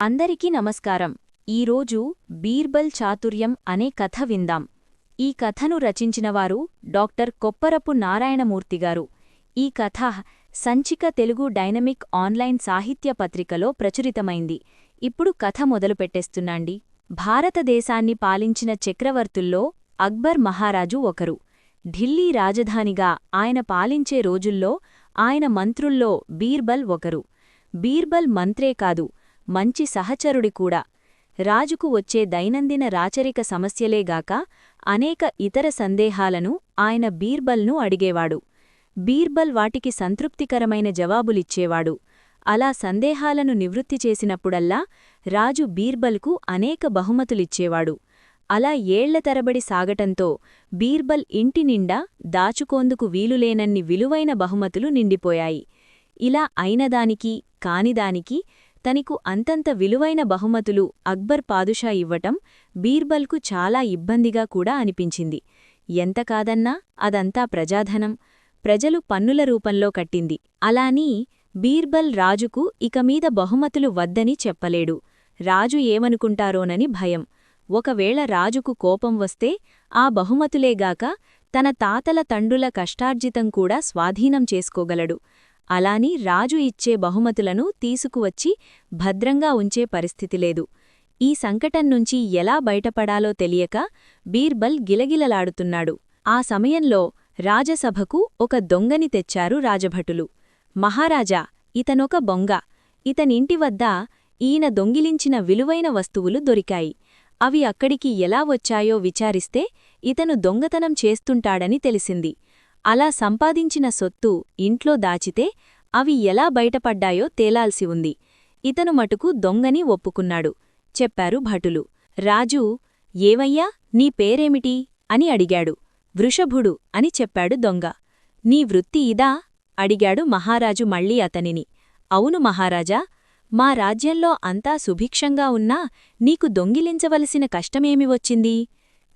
అందరికీ నమస్కారం. ఈరోజు బీర్బల్ చాతుర్యం అనే కథ విందాం. ఈ కథను రచించినవారు డాక్టర్ కొప్పరపు నారాయణమూర్తిగారు. ఈ కథ సంచిక తెలుగు డైనమిక్ ఆన్లైన్ సాహిత్య పత్రికలో ప్రచురితమైంది. ఇప్పుడు కథ మొదలుపెట్టేస్తున్నాండి. భారతదేశాన్ని పాలించిన చక్రవర్తుల్లో అక్బర్ మహారాజు ఒకరు. ఢిల్లీ రాజధానిగా ఆయన పాలించే రోజుల్లో ఆయన మంత్రుల్లో బీర్బల్ ఒకరు. బీర్బల్ మంత్రే కాదు, మంచి సహచరుడి కూడా. రాజుకు వచ్చే దైనందిన రాచరిక సమస్యలేగాక అనేక ఇతర సందేహాలను ఆయన బీర్బల్ను అడిగేవాడు. బీర్బల్ వాటికి సంతృప్తికరమైన జవాబులిచ్చేవాడు. అలా సందేహాలను నివృత్తి చేసినప్పుడల్లా రాజు బీర్బల్కు అనేక బహుమతులిచ్చేవాడు. అలా ఏళ్ల తరబడి సాగటంతో బీర్బల్ ఇంటినిండా దాచుకోందుకు వీలులేనన్ని విలువైన బహుమతులు నిండిపోయాయి. ఇలా అయినదానికి కానిదానికి తనకు అంతంత విలువైన బహుమతులు అక్బర్ పాదుషా ఇవ్వటం బీర్బల్కు చాలా ఇబ్బందిగా కూడా అనిపించింది. ఎంత కాదన్నా అదంతా ప్రజాధనం, ప్రజలు పన్నుల రూపంలో కట్టింది. అలాని బీర్బల్ రాజుకు ఇకమీద బహుమతులు వద్దని చెప్పలేడు. రాజు ఏమనుకుంటారోనని భయం. ఒకవేళ రాజుకు కోపం వస్తే ఆ బహుమతులేగాక తన తాతల తండ్రుల కష్టార్జితం కూడా స్వాధీనం చేసుకోగలడు. అలాని రాజు ఇచ్చే బహుమతులను తీసుకువచ్చి భద్రంగా ఉంచే పరిస్థితి లేదు. ఈ సంకటం నుంచి ఎలా బయటపడాలో తెలియక బీర్బల్ గిలగిలలాడుతున్నాడు. ఆ సమయంలో రాజసభకు ఒక దొంగని తెచ్చారు రాజభటులు. మహారాజా, ఇతనొక బొంగ. ఇతనింటివద్ద ఈయన దొంగిలించిన విలువైన వస్తువులు దొరికాయి. అవి అక్కడికి ఎలా వచ్చాయో విచారిస్తే ఇతను దొంగతనం చేస్తుంటాడని తెలిసింది. అలా సంపాదించిన సొత్తు ఇంట్లో దాచితే అవి ఎలా బయటపడ్డాయో తేలాల్సి ఉంది. ఇతను మటుకు దొంగని ఒప్పుకున్నాడు, చెప్పారు భటులు. రాజు, ఏవయ్యా, నీ పేరేమిటి అని అడిగాడు. వృషభుడు అని చెప్పాడు దొంగ. నీ వృత్తి ఇదా అడిగాడు మహారాజు మళ్ళీ అతనిని. అవును మహారాజా, మా రాజ్యంలో అంతా సుభిక్షంగా ఉన్నా నీకు దొంగిలించవలసిన కష్టమేమి వచ్చింది?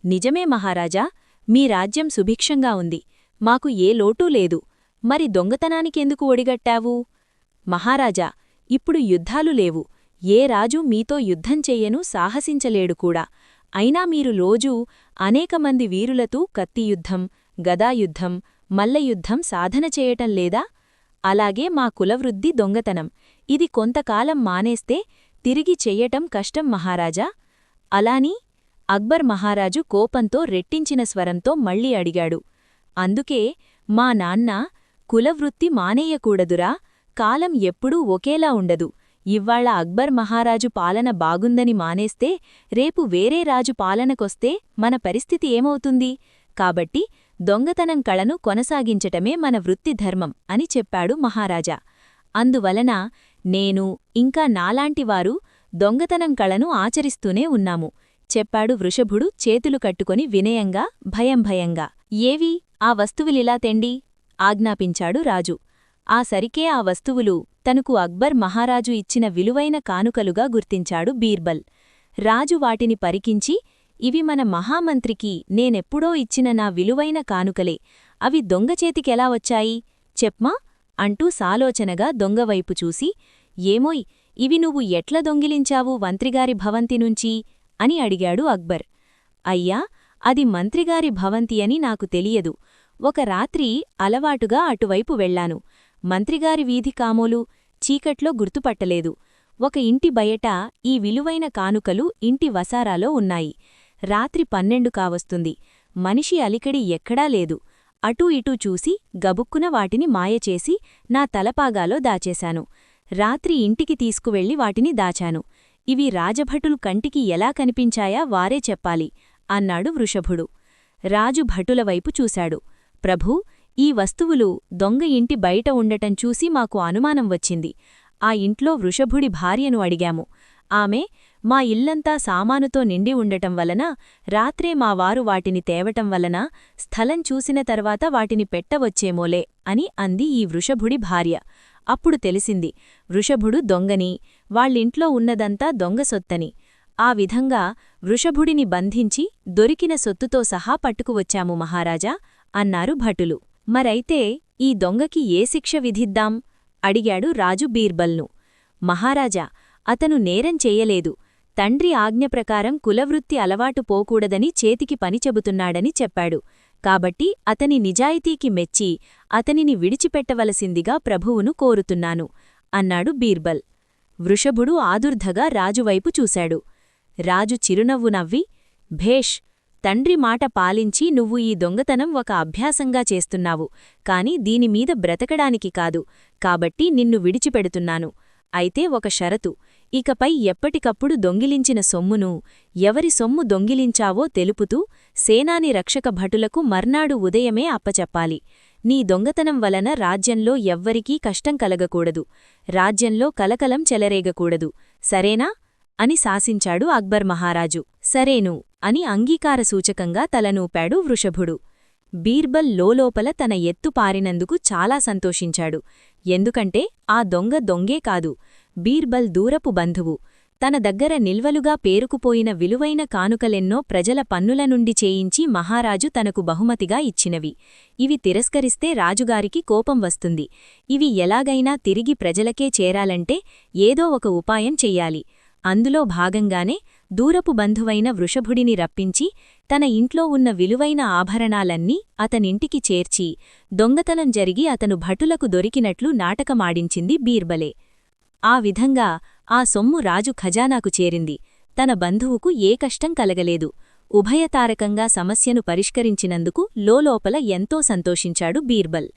నిజమే మహారాజా, మీ రాజ్యం సుభిక్షంగా ఉంది, మాకు ఏ లోటూ లేదు. మరి దొంగతనానికెందుకు ఒడిగట్టావు? మహారాజా, ఇప్పుడు యుద్ధాలు లేవు. ఏ రాజు మీతో యుద్ధం చెయ్యను సాహసించలేడు కూడా. అయినా మీరు రోజూ అనేకమంది వీరులతో కత్తియుద్ధం, గదాయుద్ధం, మల్లయుద్ధం సాధన చేయటం లేదా? అలాగే మా కులవృద్ధి దొంగతనం. ఇది కొంతకాలం మానేస్తే తిరిగి చెయ్యటం కష్టం మహారాజా. అలాని అక్బర్ మహారాజు కోపంతో రెట్టించిన స్వరంతో మళ్ళీ అడిగాడు. అందుకే మా నాన్న, కులవృత్తి మానేయకూడదురా, కాలం ఎప్పుడూ ఒకేలా ఉండదు. ఇవ్వాళ అక్బర్ మహారాజు పాలన బాగుందని మానేస్తే రేపు వేరే రాజు పాలనకొస్తే మన పరిస్థితి ఏమవుతుంది? కాబట్టి దొంగతనం కళను కొనసాగించటమే మన వృత్తి ధర్మం అని చెప్పాడు మహారాజా. అందువలన నేను ఇంకా నాలాంటివారు దొంగతనం కళను ఆచరిస్తూనే ఉన్నాము, చెప్పాడు వృషభుడు చేతులు కట్టుకొని వినయంగా, భయంభయంగా. ఏవి ఆ వస్తువులిలా తెండి ఆజ్ఞాపించాడు రాజు. ఆ సరికే ఆ వస్తువులు తనకు అక్బర్ మహారాజు ఇచ్చిన విలువైన కానుకలుగా గుర్తించాడు బీర్బల్. రాజు వాటిని పరికించి, ఇవి మన మహామంత్రికి నేనెప్పుడో ఇచ్చిన నా విలువైన కానుకలే, అవి దొంగచేతికెలా వచ్చాయి చెప్మా అంటూ సాలోచనగా దొంగవైపు చూసి, ఏమోయ్, ఇవి నువ్వు ఎట్ల దొంగిలించావు మంత్రిగారి భవంతి నుంచి అని అడిగాడు అక్బర్. అయ్యా, అది మంత్రిగారి భవంతి అని నాకు తెలియదు. ఒక రాత్రి అలవాటుగా అటువైపు వెళ్లాను. మంత్రిగారి వీధి కామోలు చీకట్లో గుర్తుపట్టలేదు. ఒక ఇంటి బయట ఈ విలువైన కానుకలు ఇంటి వసారాలో ఉన్నాయి. రాత్రి 12 కావస్తుంది. మనిషి అలికడి ఎక్కడా లేదు. అటూ ఇటూ చూసి గబుక్కున వాటిని మాయచేసి నా తలపాగాలో దాచేశాను. రాత్రి ఇంటికి తీసుకువెళ్లి వాటిని దాచాను. ఇవి రాజభటులు కంటికి ఎలా కనిపించాయా వారే చెప్పాలి అన్నాడు వృషభుడు. రాజు భటులవైపు చూశాడు. ప్రభూ, ఈ వస్తువులు దొంగ ఇంటి బయట ఉండటం చూసి మాకు అనుమానం వచ్చింది. ఆ ఇంట్లో వృషభుడి భార్యను అడిగాము. ఆమె, మా ఇల్లంతా సామానుతో నిండి ఉండటం వలన రాత్రే మా వారు వాటిని తేవటం వలన స్థలం చూసిన తర్వాత వాటిని పెట్టవచ్చేమోలే అని అంది ఈ వృషభుడి భార్య. అప్పుడు తెలిసింది వృషభుడు దొంగని, వాళ్ళింట్లో ఉన్నదంతా దొంగ సొత్తని. ఆ విధంగా వృషభుడిని బంధించి దొరికిన సొత్తుతో సహా పట్టుకువచ్చాము మహారాజా అన్నారు భటులు. మరైతే ఈ దొంగకి ఏ శిక్ష విధిద్దాం అడిగాడు రాజు బీర్బల్ను. మహారాజా, అతను నేరం చేయలేదు. తండ్రి ఆజ్ఞ ప్రకారం కులవృత్తి అలవాటు పోకూడదని చేతికి పని చెబుతున్నాడని చెప్పాడు. కాబట్టి అతని నిజాయితీకి మెచ్చి అతనిని విడిచిపెట్టవలసిందిగా ప్రభువును కోరుతున్నాను అన్నాడు బీర్బల్. వృషభుడు ఆదుర్ధగా రాజువైపు చూశాడు. రాజు చిరునవ్వు నవ్వి, భేష్, తండ్రి మాట పాలించి నువ్వు ఈ దొంగతనం ఒక అభ్యాసంగా చేస్తున్నావు, కాని దీనిమీద బ్రతకడానికి కాదు, కాబట్టి నిన్ను విడిచిపెడుతున్నాను. అయితే ఒక షరతు, ఇకపై ఎప్పటికప్పుడు దొంగిలించిన సొమ్మును, ఎవరి సొమ్ము దొంగిలించావో తెలుపుతూ సేనాని రక్షక భటులకు మర్నాడు ఉదయమే అప్పచెప్పాలి. నీ దొంగతనం వలన రాజ్యంలో ఎవ్వరికీ కష్టం కలగకూడదు, రాజ్యంలో కలకలం చెలరేగకూడదు, సరేనా అని శాసించాడు అక్బర్ మహారాజు. సరేను అని అంగీకారసూచకంగా తలనూపాడు వృషభుడు. బీర్బల్ లోలోపల తన ఎత్తు పారినందుకు చాలా సంతోషించాడు. ఎందుకంటే ఆ దొంగ దొంగే కాదు, బీర్బల్ దూరపు బంధువు. తన దగ్గర నిల్వలుగా పేరుకుపోయిన విలువైన కానుకలెన్నో ప్రజల పన్నుల నుండి చేయించి మహారాజు తనకు బహుమతిగా ఇచ్చినవి. ఇవి తిరస్కరిస్తే రాజుగారికి కోపం వస్తుంది. ఇవి ఎలాగైనా తిరిగి ప్రజలకే చేరాలంటే ఏదో ఒక ఉపాయం చెయ్యాలి. అందులో భాగంగానే దూరపు బంధువైన వృషభుడిని రప్పించి తన ఇంట్లో ఉన్న విలువైన ఆభరణాలన్నీ అతనింటికి చేర్చి దొంగతనం జరిగి అతను భటులకు దొరికినట్లు నాటకమాడించింది బీర్బలే. ఆ విధంగా ఆ సొమ్ము రాజు ఖజానాకు చేరింది. తన బంధువుకు ఏ కష్టం కలగలేదు. ఉభయతారకంగా సమస్యను పరిష్కరించినందుకు లోలోపల ఎంతో సంతోషించాడు బీర్బల్.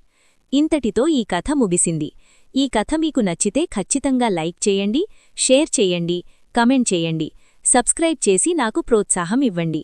ఇంతటితో ఈ కథ ముగిసింది. ఈ కథ మీకు నచ్చితే ఖచ్చితంగా లైక్ చేయండి, షేర్ చేయండి, కమెంట్ చేయండి, సబ్స్క్రైబ్ చేసి నాకు ప్రోత్సాహం ఇవ్వండి.